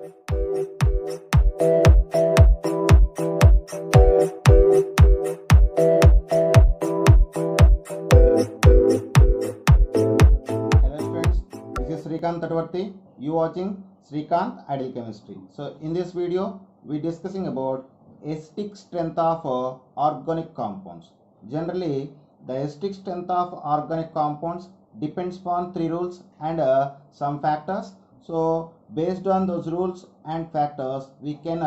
Srikanth Tatwarti. You watching Srikanth Ideal Chemistry. So in this video we discussing about acidic strength of organic compounds. Generally the acidic strength of organic compounds depends upon three rules and some factors. So based on those rules and factors we can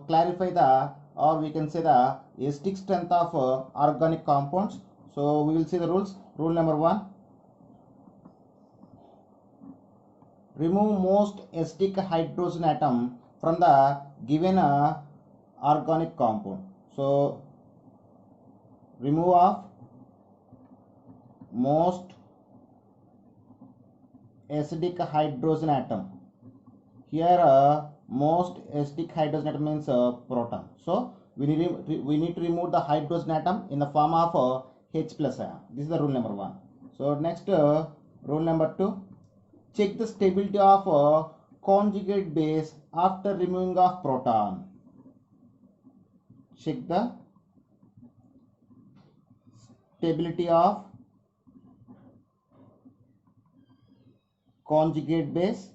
clarify the, or we can say the acidic strength of organic compounds. So we will see the rules. Rule number 1. Remove most acidic hydrogen atom from the given organic compound. So remove of most acidic hydrogen atom. Here most acidic hydrogen atom means proton. So we need to remove the hydrogen atom in the form of H plus ion. This is the rule number 1. So next rule number 2. Check the stability of conjugate base after removing of proton. Check the stability of conjugate base.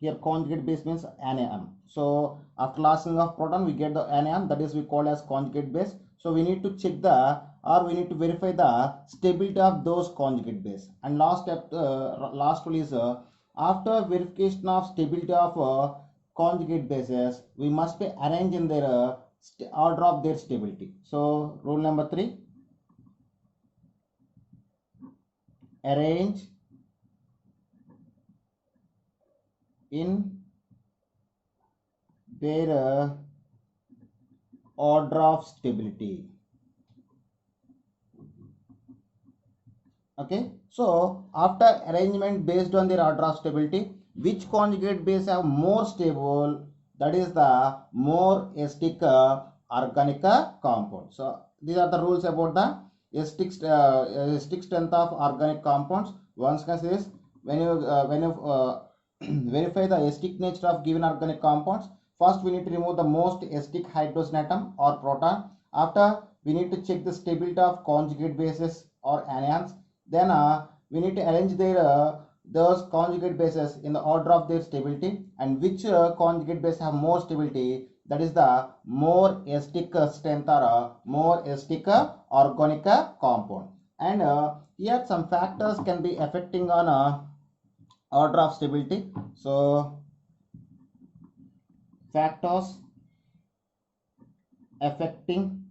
Here conjugate base means anion. So after lossing of proton we get the anion, that is we call as conjugate base. So we need to check the, or we need to verify the stability of those conjugate base. And last step, last rule is after verification of stability of conjugate bases, we must be arranged in their order of their stability. So rule number 3, arrange in their order of stability. Okay, so after arrangement based on their order of stability, which conjugate base have more stable, that is the more acidic organic compound. So these are the rules about the acidic strength of organic compounds. Once can say this, when you verify the acidic nature of given organic compounds, first we need to remove the most acidic hydrogen atom or proton. After we need to check the stability of conjugate bases or anions. Then we need to arrange their those conjugate bases in the order of their stability, and which conjugate base have more stability, that is the more acidic strength or more acidic organic compound. And here some factors can be affecting on order of stability. So factors affecting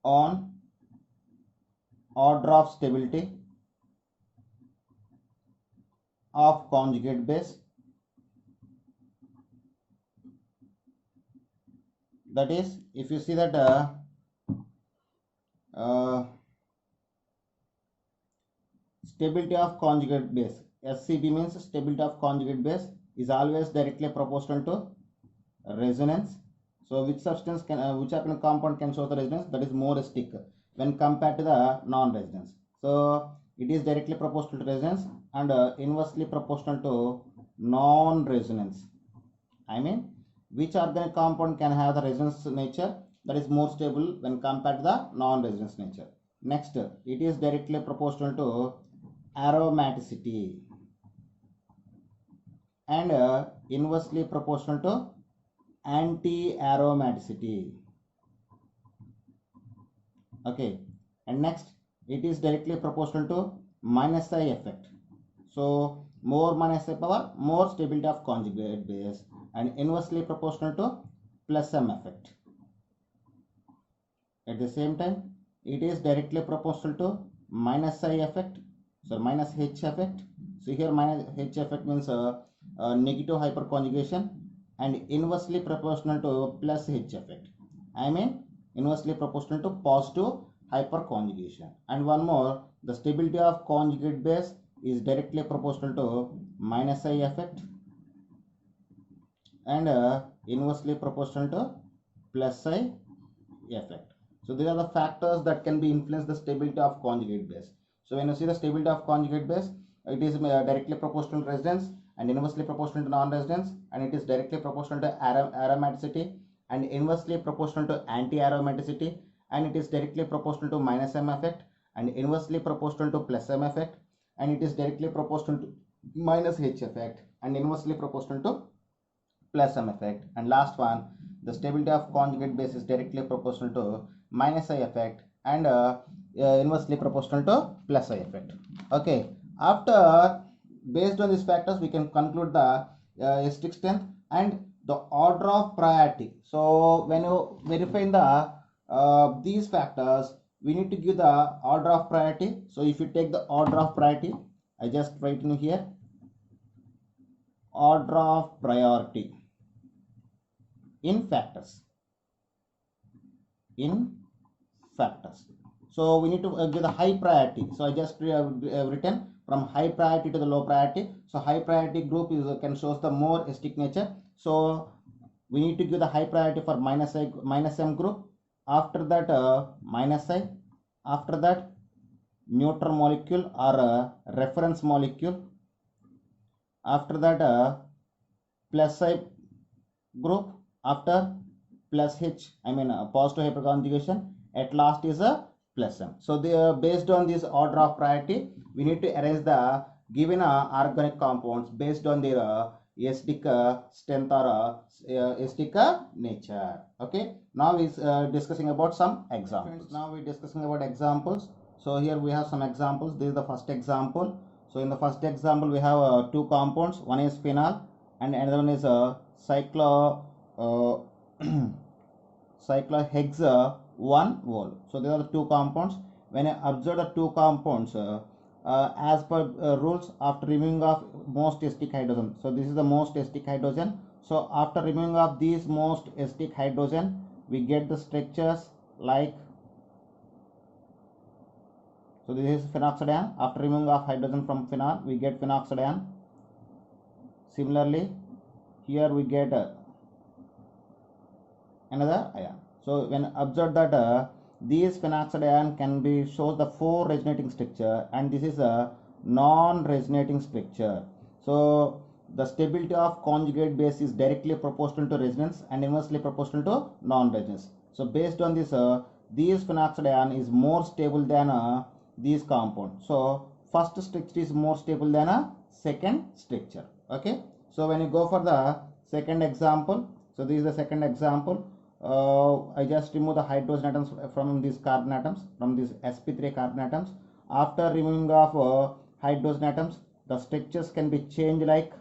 on order of stability of conjugate base, that is, if you see that stability of conjugate base, SCB means stability of conjugate base, is always directly proportional to resonance. So which substance can which organic compound can show the resonance, that is more acidic when compared to the non-resonance. So it is directly proportional to resonance and inversely proportional to non-resonance. I mean, which organic compound can have the resonance nature, that is more stable when compared to the non-resonance nature. Next, it is directly proportional to aromaticity and inversely proportional to anti-aromaticity. Okay, and next it is directly proportional to minus I effect. So more minus I power, more stability of conjugate base, and inversely proportional to plus M effect. At the same time, it is directly proportional to minus I effect, so minus H effect. So here minus H effect means negative hyperconjugation, and inversely proportional to plus H effect. I mean inversely proportional to positive hyperconjugation. And one more, the stability of conjugate base is directly proportional to minus I effect and inversely proportional to plus I effect. So these are the factors that can be influence the stability of conjugate base. So when you see the stability of conjugate base, it is directly proportional to residence and inversely proportional to non-residence, and it is directly proportional to aromaticity and inversely proportional to anti-aromaticity, and it is directly proportional to minus M effect and inversely proportional to plus M effect, and it is directly proportional to minus H effect and inversely proportional to plus M effect. And last one, the stability of conjugate base is directly proportional to minus I effect and inversely proportional to plus I effect. Okay, after based on these factors we can conclude the aesthetic strength and the order of priority. So when you verify the these factors, we need to give the order of priority. So if you take the order of priority, I just write in here order of priority in factors. So we need to give the high priority. So I just written from high priority to the low priority. So high priority group is can shows the more acidic nature. So we need to give the high priority for minus M group. After that minus I. After that neutral molecule or reference molecule. After that plus I group. After plus H, positive hyperconjugation. At last is a plus M. So based on this order of priority, we need to arrange the given organic compounds based on their acidic strength or acidic nature. Okay. Now we discussing about some examples. Now we discussing about examples. So here we have some examples. This is the first example. So in the first example, we have two compounds. One is phenol and another one is cyclohexane 1-vol. So there are the two compounds. When I observe the two compounds, as per rules, after removing of most acidic hydrogen. So this is the most acidic hydrogen. So after removing of these most acidic hydrogen, we get the structures like. So this is phenoxadiene. After removing of hydrogen from phenol, we get phenoxadiene. Similarly, here we get another ion. So when observed that these phenoxadiene can be shows the 4 resonating structure, and this is a non-resonating structure. So the stability of conjugate base is directly proportional to resonance and inversely proportional to non-resonance. So based on this, these phenoxadiene is more stable than these compounds. So first structure is more stable than a second structure. Okay. So when you go for the second example, so this is the second example. I just remove the hydrogen atoms from these carbon atoms, from these sp3 carbon atoms. After removing of hydrogen atoms, the structures can be changed like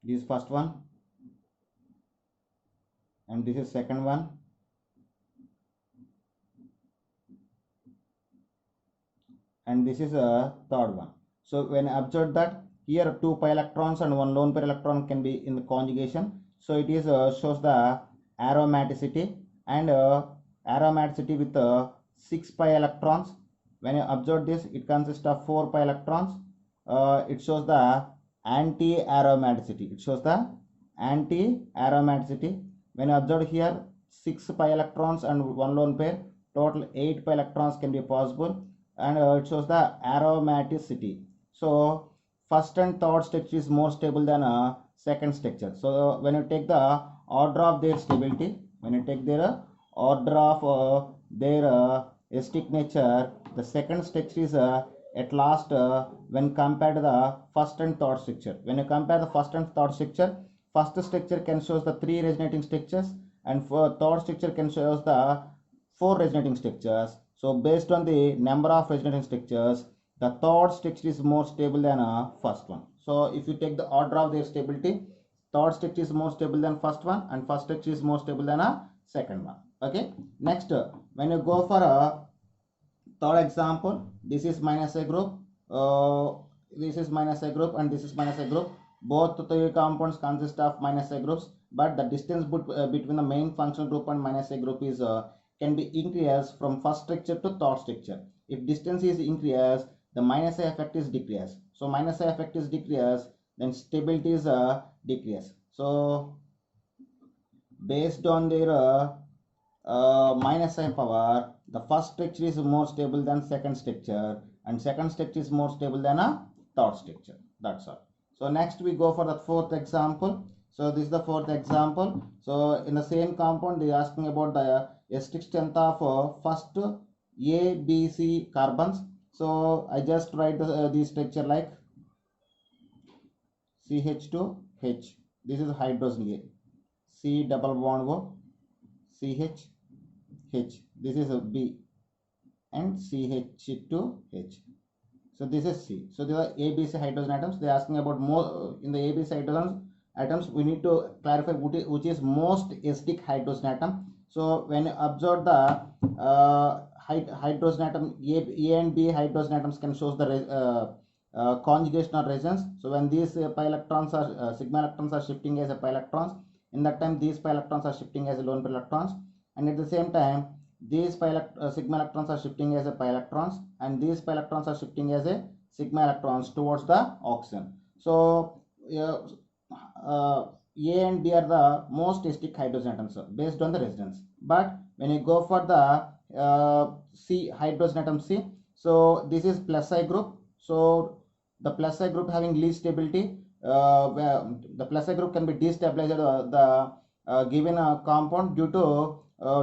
this first one, and this is second one, and this is a third one. So when I observe that here 2 pi electrons and 1 lone pair electron can be in the conjugation. So it is shows the aromaticity and aromaticity with 6 pi electrons. When you observe this, it consists of 4 pi electrons. It shows the anti-aromaticity. It shows the anti-aromaticity. When you observe here 6 pi electrons and 1 lone pair, total 8 pi electrons can be possible, and it shows the aromaticity. So first and third structure is more stable than a second structure. So when you take the order of their stability, when you take their order of their acidic nature, the second structure is at last when compared to the first and third structure. When you compare the first and third structure, first structure can show the 3 resonating structures, and for third structure can show the 4 resonating structures. So based on the number of resonating structures, the third structure is more stable than a first one. So if you take the order of their stability, third structure is more stable than first one, and first structure is more stable than a second one. Okay. Next, when you go for a third example, this is minus A group, this is minus A group, and this is minus A group. Both the compounds consist of minus A groups, but the distance between the main functional group and minus A group is can be increased from first structure to third structure. If distance is increased, the minus A effect is decreased. So minus A effect is decreased, then stability is decreased. So based on their minus I power, the first structure is more stable than second structure, and second structure is more stable than a third structure. That's all. So next we go for the fourth example. So this is the fourth example. So in the same compound, they are asking about the acidic strength of first A, B, C carbons. So I just write the structure like CH2H. This is hydrogen A. C double bond O, CH, H. This is a B, and CH2H. So this is C. So these are ABC hydrogen atoms. They are asking about more in the ABC hydrogen atoms. We need to clarify which is most acidic hydrogen atom. So when you observe the hydrogen atom, A and B hydrogen atoms can show the conjugation or resonance. So when these pi electrons are sigma electrons are shifting as a pi electrons, in that time these pi electrons are shifting as a lone pair electrons, and at the same time these sigma electrons are shifting as a pi electrons, and these pi electrons are shifting as a sigma electrons towards the oxygen. So A and B are the most acidic hydrogen atoms based on the resonance. But when you go for the C hydrogen atom C, so this is plus I group. So the plus I group having least stability, where the plus I group can be destabilized the given compound due to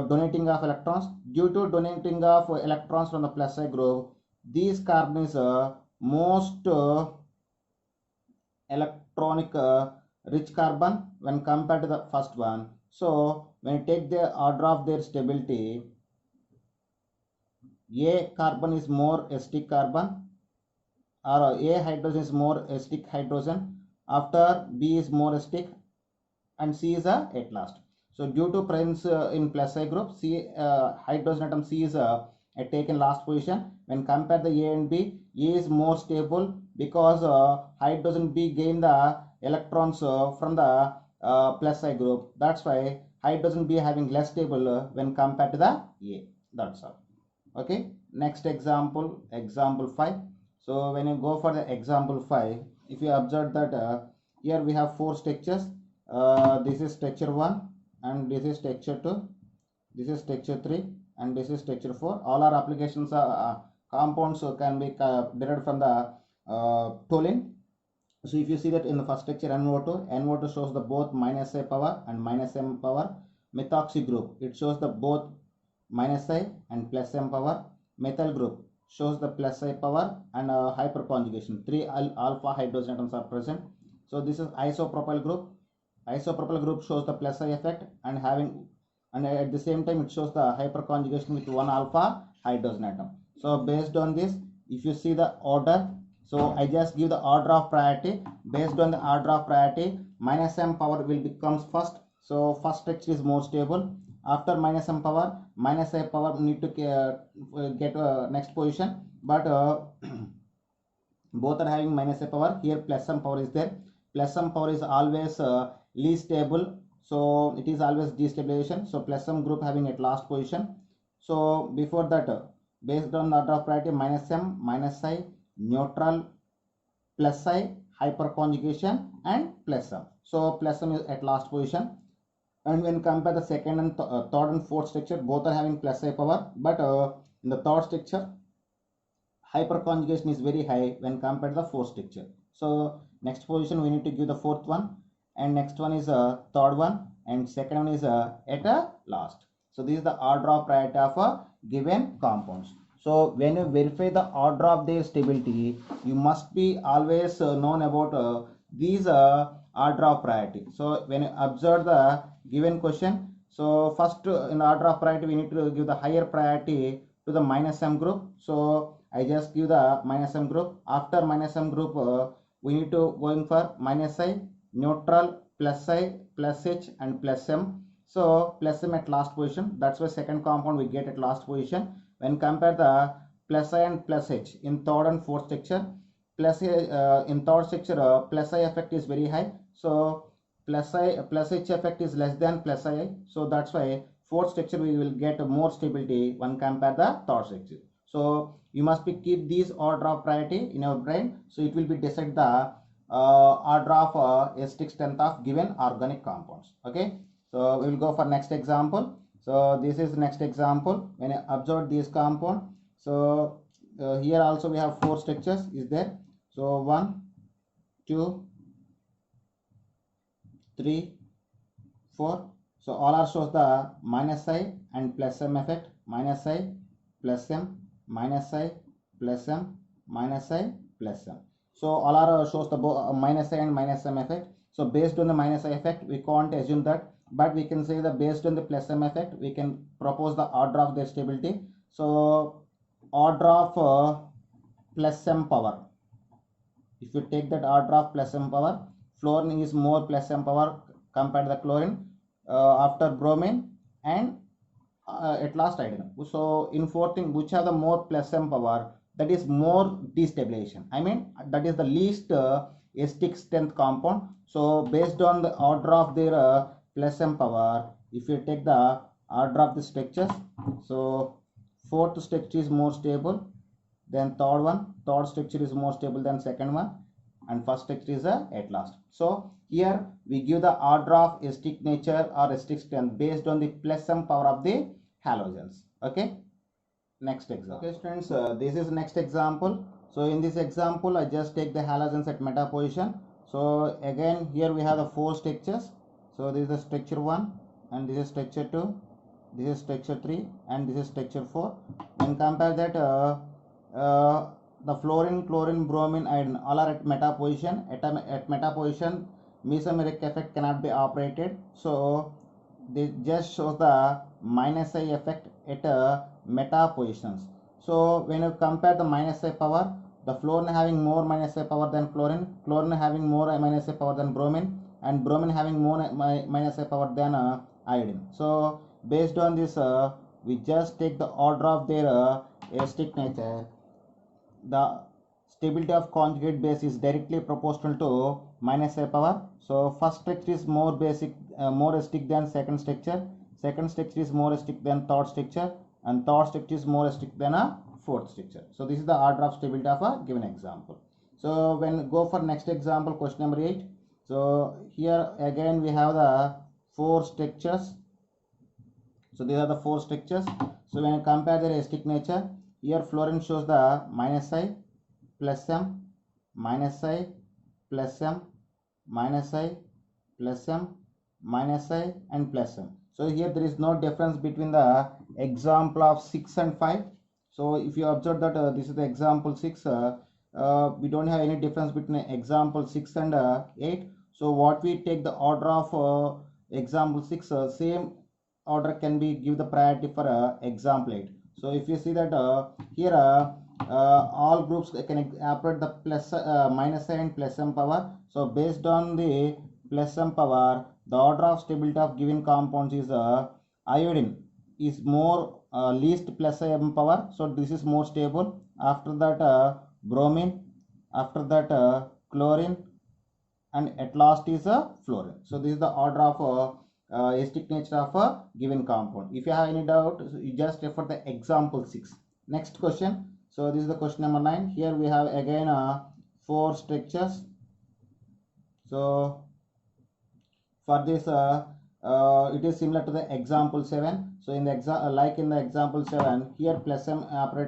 donating of electrons. Due to donating of electrons from the plus I group, these carbon is most electronic rich carbon when compared to the first one. So when you take the order of their stability, A carbon is more acidic carbon, or A hydrogen is more acidic hydrogen, after B is more acidic, and C is at last. So due to presence in plus I group, C hydrogen atom C is taken last position. When compare the A and B, A is more stable because hydrogen B gain the electrons from the plus I group. That's why hydrogen B having less stable when compared to the A. That's all. Okay. Next example, example 5. So when you go for the example 5, if you observe that here we have 4 structures. This is structure 1, and this is structure 2, this is structure 3, and this is structure 4. All our applications are compounds can be derived from the toluene. So if you see that in the first structure NO2, NO2 shows the both minus I power and minus M power. Methoxy group, it shows the both minus I and plus M power. Methyl group shows the plus I power and hyperconjugation. 3 alpha hydrogen atoms are present. So this is isopropyl group. Isopropyl group shows the plus I effect and at the same time it shows the hyperconjugation with 1 alpha hydrogen atom. So based on this, if you see the order, so I just give the order of priority. Based on the order of priority, minus M power will becomes first. So first structure is more stable. After minus M power, minus I power need to get next position, but both are having minus I power. Here plus M power is there. Plus M power is always least stable, so it is always destabilization. So plus M group having at last position. So before that, based on the order of priority, minus M, minus I, neutral, plus I, hyperconjugation, and plus M. So plus M is at last position. And when compare the second and third and fourth structure, both are having plus I power, but in the third structure, hyperconjugation is very high when compared to the fourth structure. So next position we need to give the fourth one, and next one is third one, and second one is at last. So this is the order of priority of given compounds. So when you verify the order of their stability, you must be always known about these order of priority. So when you observe the given question, so first in order of priority we need to give the higher priority to the minus M group. So I just give the minus M group. After minus M group, we need to going for minus I, neutral, plus I, plus H, and plus M. So plus M at last position. That's why second compound we get at last position. When compare the plus I and plus H in third and fourth structure, in third structure plus I effect is very high. So plus H effect is less than plus I. So that's why fourth structure we will get more stability when compare the third structure. So you must be keep these order of priority in your brain. So it will be decide the order of acidic strength of given organic compounds. Okay. So we will go for next example. So this is next example. When I observe this compound, so here also we have 4 structures is there. So 1, 2, 3, 4. So all are shows the minus I and plus M effect. Minus I plus M, minus I plus M, minus I plus M. So all are shows the minus I and minus M effect. So based on the minus I effect, we can't assume that, but we can say that based on the plus M effect, we can propose the order of their stability. So order of plus M power. If you take that order of plus M power, fluorine is more plus M power compared to the chlorine after bromine and at last iodine. So in fourth thing, which have the more plus M power, that is more destabilization. I mean that is the least acidic strength compound. So based on the order of their plus M power, if you take the order of the structures, so fourth structure is more stable, then third structure is more stable than second one, and first structure is at last. So here we give the order of acidic nature or acidic strength based on the plus M power of the halogens. Okay, next example. Okay students, this is next example. So in this example I just take the halogens at meta position. So again here we have the 4 structures. So this is the structure 1 and this is structure 2, this is structure 3 and this is structure 4. And compare that the fluorine, chlorine, bromine, iodine all are at meta position. At meta position, mesomeric effect cannot be operated. So this just shows the minus I effect at meta positions. So when you compare the minus I power, the fluorine having more minus I power than chlorine, chlorine having more minus I power than bromine, and bromine having more minus I power than iodine. So based on this, we just take the order of their acidic nature. The stability of conjugate base is directly proportional to minus I power. So first structure is more more acidic than second structure. Second structure is more acidic than third structure, and third structure is more acidic than a fourth structure. So this is the order of stability of a given example. So when go for next example, question number 8. So here again we have the 4 structures. So these are the 4 structures. So when you compare their acidic nature, here fluorine shows the minus I plus M, minus I plus M, minus I plus M, minus I and plus M. So here there is no difference between the example of 6 and 5. So if you observe that this is the example 6, we don't have any difference between example 6 and 8. So what we take the order of example 6, same order can be give the priority for example 8. So if you see that here all groups can operate the plus minus I and plus M power. So based on the plus M power, the order of stability of given compounds is iodine is more least plus M power. So this is more stable. After that bromine, after that chlorine, and at last is fluorine. So this is the order of acidic nature of a given compound. If you have any doubt, so you just refer the example 6. Next question. So this is the question number 9. Here we have again 4 structures. So for this it is similar to the example 7. So in the like in the example 7, here plus M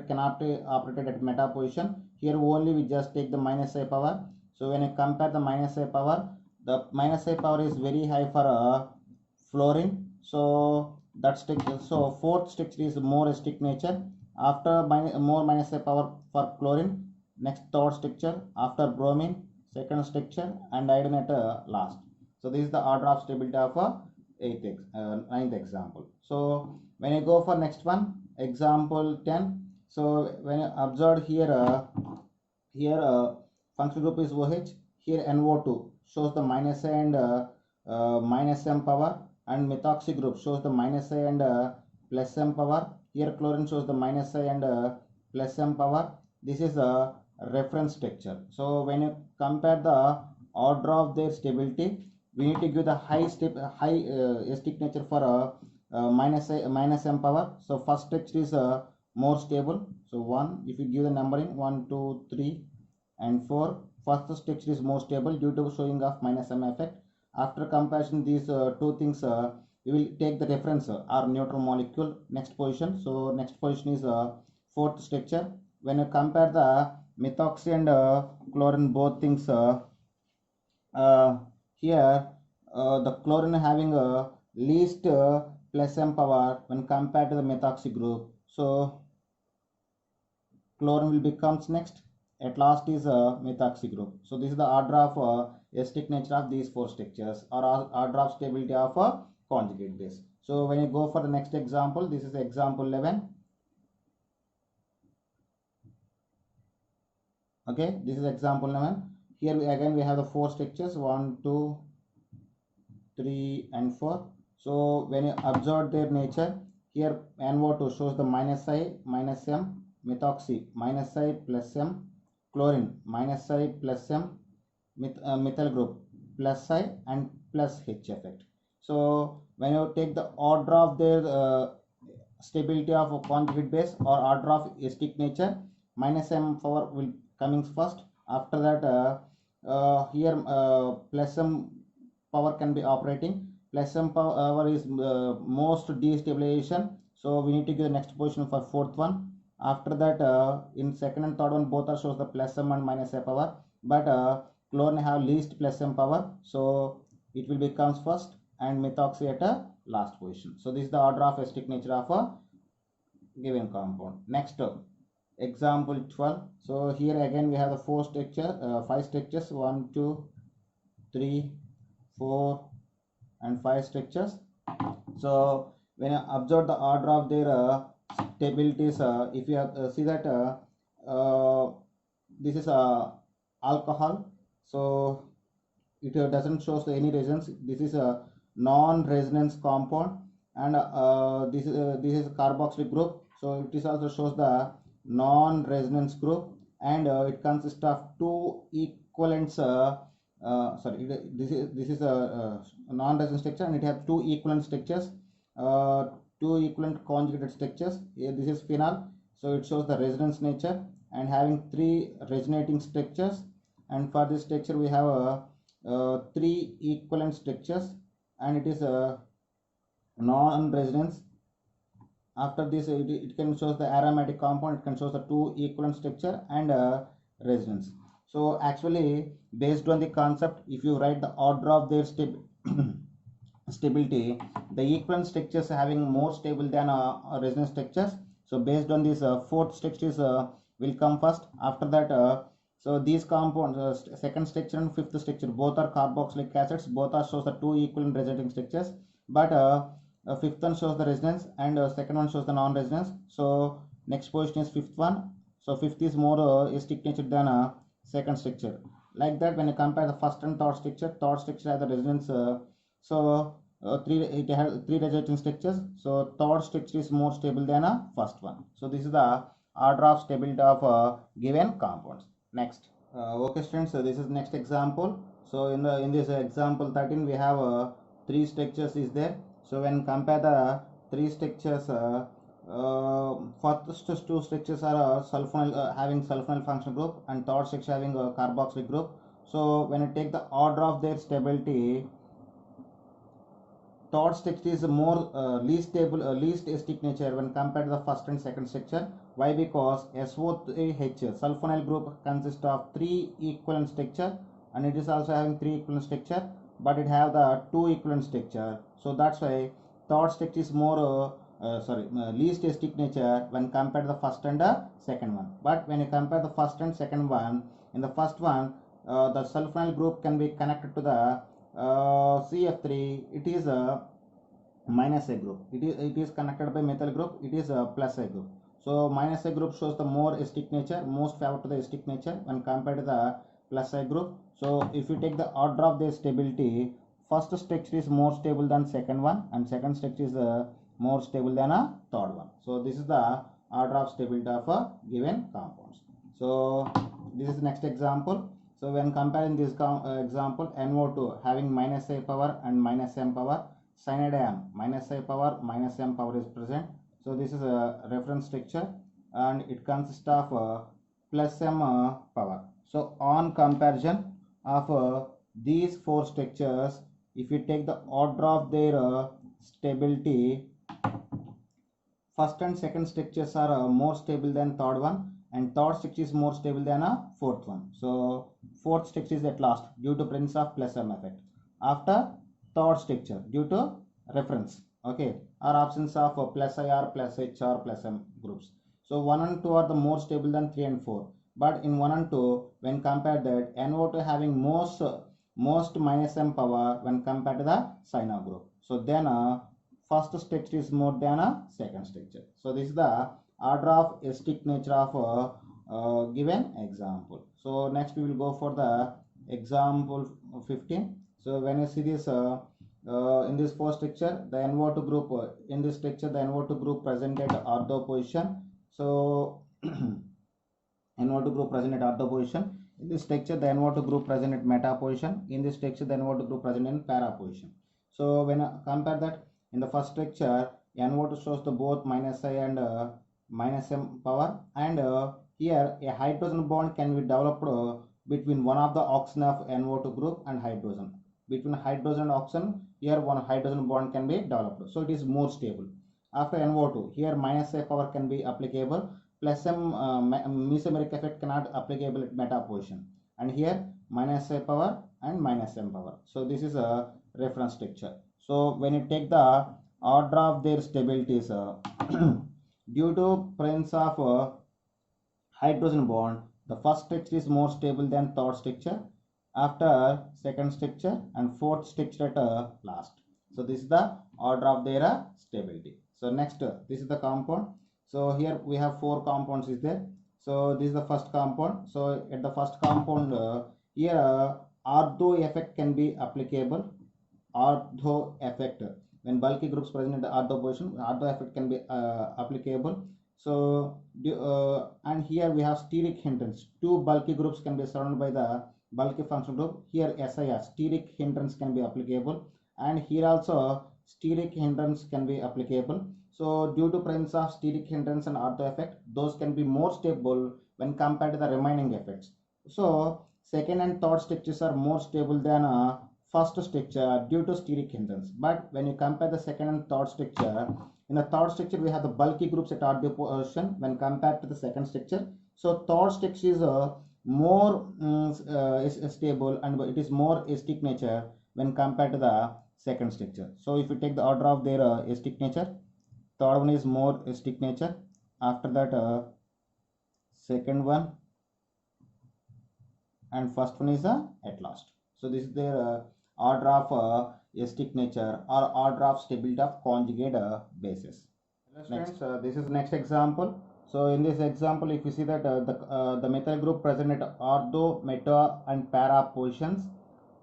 cannot be operated at meta position. Here only we just take the minus I power. So when you compare the minus I power, the minus I power is very high for fluorine. So that structure, so fourth structure is more acidic nature. After more minus I power for chlorine, next third structure, after bromine, second structure, and iodine at last. So this is the order of stability of ninth example. So when you go for next one, example 10. So when you observe here, functional group is OH. Here NO2 shows the minus I and minus M power, and methoxy group shows the minus I and plus M power. Here chlorine shows the minus I and plus M power. This is a reference structure. So when you compare the order of their stability, we need to give the high acidic nature for minus M power. So first structure is more stable. So 1, if you give the numbering 1, 2, 3 and 4, first structure is more stable due to showing of minus M effect. After comparison these two things, we will take the reference or neutral molecule next position. So next position is fourth structure. When you compare the methoxy and chlorine, both things uh, here the chlorine having a least plus m power when compared to the methoxy group. So chlorine will becomes next. At last is methoxy group. So this is the order of acidic nature of these four structures, or order of stability of a conjugate base. So when you go for the next example, this is example 11. Okay, this is example 11. Here again we have the four structures 1, 2, 3 and 4. So when you observe their nature, here NO2 shows the minus I minus M, methoxy minus I plus M, chlorine minus I plus M, methyl group plus I and plus H effect. So when you take the order of their stability of a conjugate base or order of acidic nature, minus M power will coming first. After that here plus M power can be operating. Plus M power is most destabilization. So we need to give the next position for fourth one. After that in second and third one both are shows the plus M and minus A power, but chlorine have least plus M power, so it will becomes first, and methoxy at a last position. So this is the order of acidic nature of a given compound. Next example 12. So here again we have the four structure, five structures 1, 2, 3, 4 and 5 structures. So when you observe the order of their stabilities, if you have, see that this is alcohol, so it doesn't show any resonance. This is a non-resonance compound, and this is carboxylic group, so it is also shows the non-resonance group, and it consists of two equivalents this is a non-resonance structure, and it has two equivalent structures, two equivalent conjugated structures. Here this is phenol, so it shows the resonance nature and having three resonating structures, and for this structure we have three equivalent structures, and it is a non-resonance. After this it can shows the aromatic compound, it can shows the two equivalent structure and resonance. So actually based on the concept, if you write the order of their stability, the equivalent structures having more stable than resonance structures. So based on this fourth structures will come first. After that so these compounds second structure and fifth structure both are carboxylic acids, both are shows the two equivalent resonating structures, but fifth one shows the resonance and second one shows the non-resonance. So next position is fifth one. So fifth is more acidic nature than second structure. Like that, when you compare the first and third structure has the resonance. It has three resonating structures. So third structure is more stable than a first one. So this is the order of stability of given compounds. Next, okay students. So this is next example. So in this example 13, we have three structures is there. So when compare the three structures, first two structures are sulfonyl having sulfonyl functional group, and third structure having a carboxylic group. So when you take the order of their stability, third structure is more least stable, least acidic nature when compared to the first and second structure. Why? Because SO3H sulfonyl group consists of three equivalent structure, and it is also having three equivalent structure, but it have the two equivalent structure. So that's why third structure is more least acidic nature when compared to the first and second one. But when you compare the first and second one, in the first one the sulfonyl group can be connected to the CF3, it is a minus A group. It is connected by methyl group, it is a plus A group. So minus A group shows the more acidic nature, most favor to the acidic nature when compared to the plus A group. So if you take the order of their stability, first structure is more stable than second one, and second structure is more stable than a third one. So this is the order of stability of a given compounds. So this is the next example. So when comparing this example, NO2 having minus A power and minus M power, cyanidine minus A power minus M power is present. So this is a reference structure, and it consists of plus M power. So on comparison of these four structures, if you take the order of their stability, first and second structures are more stable than third one, and third structure is more stable than a fourth one. So fourth structure is at last due to presence of plus M effect. After third structure due to reference, okay, or absence of plus IR, plus HR, plus M groups. So 1 and 2 are the more stable than 3 and 4. But in 1 and 2, when compared that, NO2 having most minus M power when compared to the cyano group. So then first structure is more than a second structure. So this is the order of acidic nature of given example. So next we will go for the example 15. So when you see this in this first structure, the NO2 group in this structure, the NO2 group present at ortho position. So NO2 group present at ortho position. In this structure, the NO2 group present at meta position. In this structure, the NO2 group present in para position. So when I compare that, in the first structure, NO2 shows the both minus I and minus M power, and here a hydrogen bond can be developed between one of the oxygen of NO2 group and hydrogen. Between hydrogen and oxygen, here one hydrogen bond can be developed. So it is more stable. After NO2, here minus I power can be applicable, plus M mesomeric effect cannot applicable at meta position, and here minus I power and minus M power. So this is a reference structure. So when you take the order of their stabilities, due to presence of hydrogen bond, the first structure is more stable than third structure, after second structure, and fourth structure at last. So this is the order of their stability. So next, this is the compound. So here we have 4 compounds is there. So this is the first compound. So at the first compound, here ortho effect can be applicable. Ortho effect, when bulky groups present in the ortho position, ortho effect can be applicable. So and here we have steric hindrance. 2 bulky groups can be surrounded by the bulky functional group. Here SIR, steric hindrance, can be applicable, and here also steric hindrance can be applicable. So due to presence of steric hindrance and ortho effect, those can be more stable when compared to the remaining effects. So second and third structures are more stable than first structure due to steric hindrance. But when you compare the second and third structure, in the third structure we have the bulky groups at ortho position when compared to the second structure. So third structure is more is stable, and it is more acidic nature when compared to the second structure. So if you take the order of their acidic nature, third one is more acidic nature, after that second one, and first one is at last. So this is their order of acidic nature or order of stability of conjugate bases. Next, this is next example. So in this example, if you see that the methyl group present at ortho, meta, and para positions,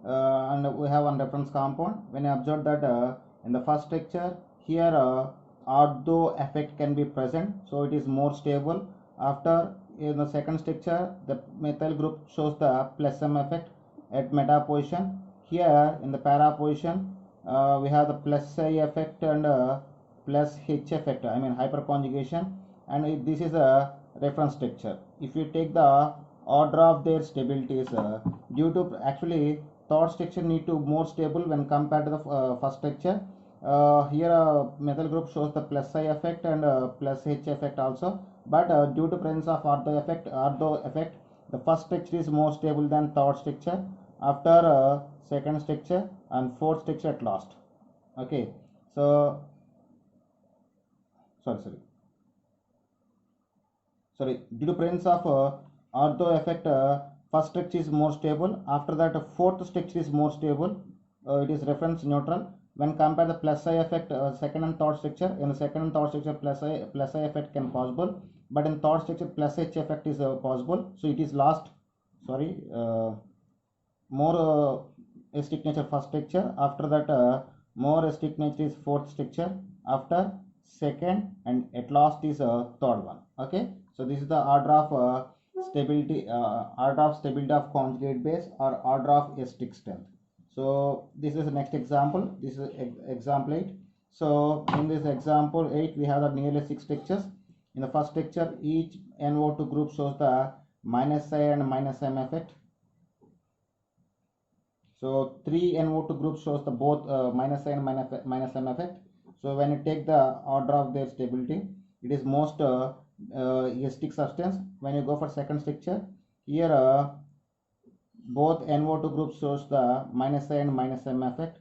and we have one reference compound. When you observe that in the first structure, here ortho effect can be present, so it is more stable. After, in the second structure, the methyl group shows the plus M effect at meta position. Here in the para position, we have the plus I effect and plus H effect, I mean hyperconjugation, and this is a reference structure. If you take the order of their stabilities, due to actually third structure need to more stable when compared to the first structure. Here methyl group shows the plus I effect and plus H effect also, but due to presence of ortho effect, the first structure is more stable than third structure, after second structure, and fourth structure at last. Okay, so sorry, due to presence of ortho effect, first structure is more stable, after that fourth structure is more stable, it is reference neutral. When compared the plus I effect, second and third structure, in the second and third structure plus I effect can possible, but in third structure plus H effect is possible, so it is last, sorry, more acidic nature first structure, after that more acidic nature is fourth structure, after second, and at last is third one. Okay, so this is the order of stability of conjugate base or order of acidic strength. So this is the next example. This is example 8. So in this example 8, we have the nearly 6 structures. In the first structure, each NO2 group shows the minus I and minus M effect. So 3 NO2 groups shows the both minus I and minus M effect. So when you take the order of their stability, it is most acidic substance. When you go for second structure, here both NO2 groups shows the minus I and minus M effect.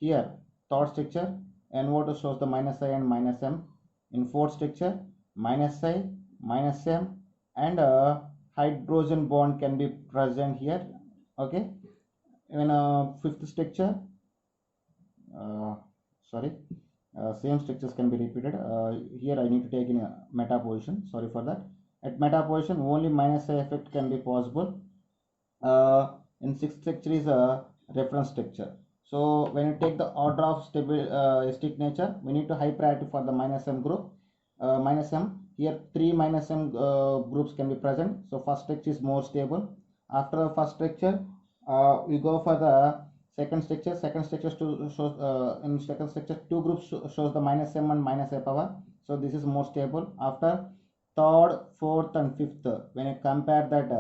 Here third structure, NO2 shows the minus I and minus M. In fourth structure, minus I, minus M, and hydrogen bond can be present here. Okay. In fifth structure, sorry, same structures can be repeated. Here I need to take in a meta position. Sorry for that. At meta position, only minus I effect can be possible. In sixth structure is a reference structure. So when you take the order of stable acidic nature, we need to high priority for the minus M group. Minus M, here 3 minus M groups can be present. So first structure is more stable. After the first structure, we go for the second structure. Second structure shows in second structure 2 groups shows the minus M and minus A power. So this is more stable. After third, fourth, and fifth, when you compare that,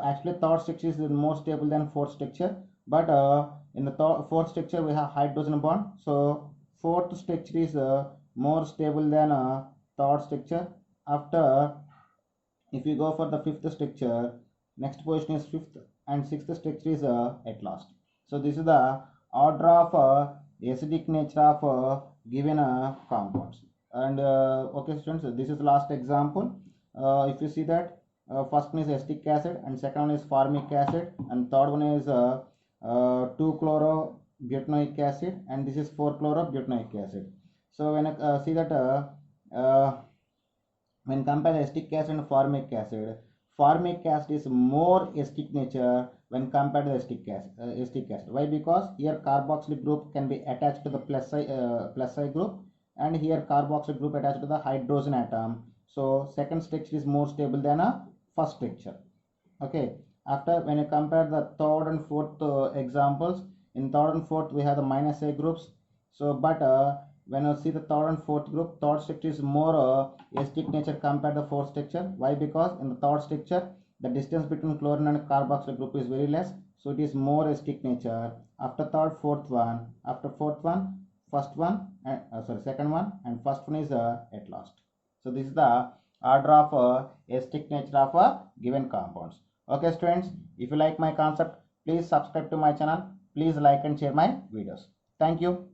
actually third structure is more stable than fourth structure, but in the fourth structure we have hydrogen bond. So fourth structure is more stable than third structure. After, if you go for the fifth structure, next position is fifth, and sixth structure is at last. So this is the order of acidic nature of given compounds. And okay students, this is the last example. If you see that, first one is acetic acid, and second one is formic acid, and third one is 2-chloro-butanoic acid, and this is 4-chloro-butanoic acid. So when I see that when compare acetic acid and formic acid is more acidic nature when compared to the acetic acid. Why? Because here carboxyl group can be attached to the plus I group, and here carboxyl group attached to the hydrogen atom. So second structure is more stable than a first structure. Okay. After, when you compare the third and fourth examples, in third and fourth we have the minus A groups. So but when you see the third and fourth group, third structure is more acidic nature compared to the fourth structure. Why? Because in the third structure the distance between chlorine and carboxyl group is very less, so it is more acidic nature. After third, fourth one. After fourth one, first one, and second one, and first one is at last. So this is the order of acidic nature of given compounds. Okay students, if you like my concept, please subscribe to my channel. Please like and share my videos. Thank you.